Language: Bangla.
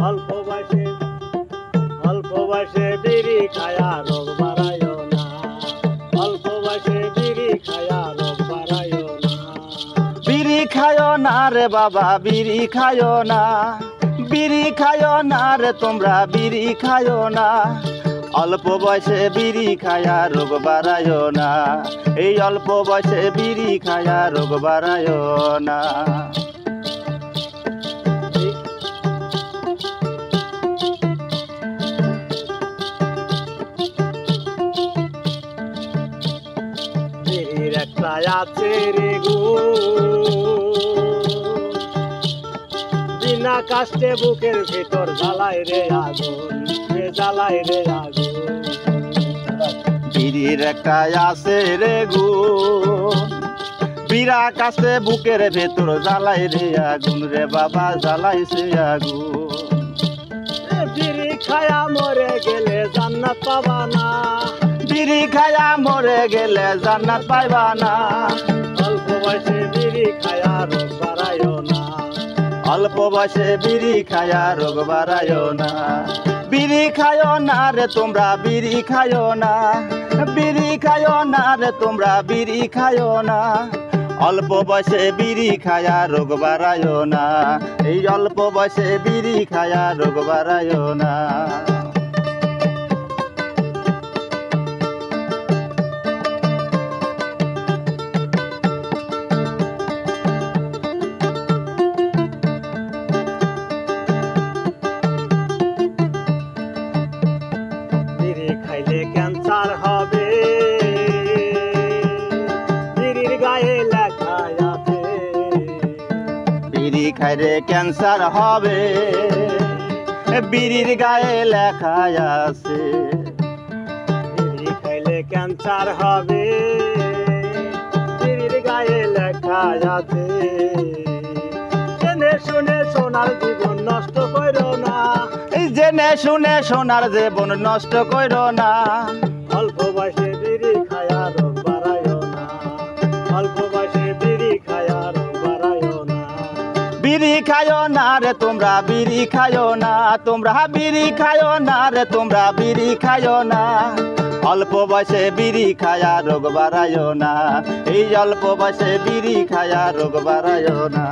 অল্প বয়সে বিড়ি খায়া রোগ বাড়ায়ও না, অল্প বয়সে বিড়ি খায়া রোগ বাড়ায়ও না। বিড়ি খায় না রে বাবা, বিড়ি খায় না, বিড়ি খায় না রে তোমরা, বিড়ি খায় না। অল্প বয়সে বিড়ি খায়া রোগ বাড়ায় না, এই অল্প বয়সে বিড়ি খায়া রোগ বাড়ায় না। বিড়ির একটা আছে রে গুণ, বিনা কাষ্টে বুকের ভিতর জ্বালায় রে আগুন, জ্বালায় রে আগুন। বিড়ির একটা আছে রে গুণ, বিড়া কাছে বুকের ভেতর জ্বালাই রে আগুন রে বাবা, জ্বালাইছে আগুন। বিড়ি খায়া মরে গেলে জান্নাত পাবা না, বিড়ি খায়া মরে গেলে জান্নাত পাইবা না। অল্প বয়সে বিড়ি খায়া রোগ বাড়ায়ও না, অল্প বয়সে বিড়ি খায়া রোগ বাড়ায় না। বিড়ি খায় না রে তোমরা, বিড়ি খায় না, বিড়ি খায় না রে তোমরা, বিড়ি খায় না। অল্প বয়সে বিড়ি খায়া রোগ বাড়ায় না, এই অল্প বয়সে বিড়ি খায়া রোগ বাড়ায় না। বিড়ি খাইলে ক্যান্সার হবে, বিড়ির গায়ে লেখা আছে। বিড়ি খাইলে ক্যান্সার হবে, বিড়ির গায়ে লেখা আছে। বিড়ি খাইলে ক্যান্সার হবে, বিড়ির গায়ে লেখা আছে। জেনে শুনে সোনার জীবন নষ্ট করো না, এই জেনে শুনে সোনার জীবন নষ্ট করো না। অল্প বয়সে বিড়ি খায়া রোগ বাড়ায়ও না, অল্প বয়সে বিড়ি খায়া রোগ বাড়ায়ও না। বিড়ি খায় না রে তোমরা, বিড়ি খায় না, তোমরা বিড়ি খায় না রে তোমরা, বিড়ি খায় না। অল্প বয়সে বিড়ি খায়া রোগ বাড়ায় না, এই অল্প বয়সে বিড়ি খায়া রোগ বাড়ায় না।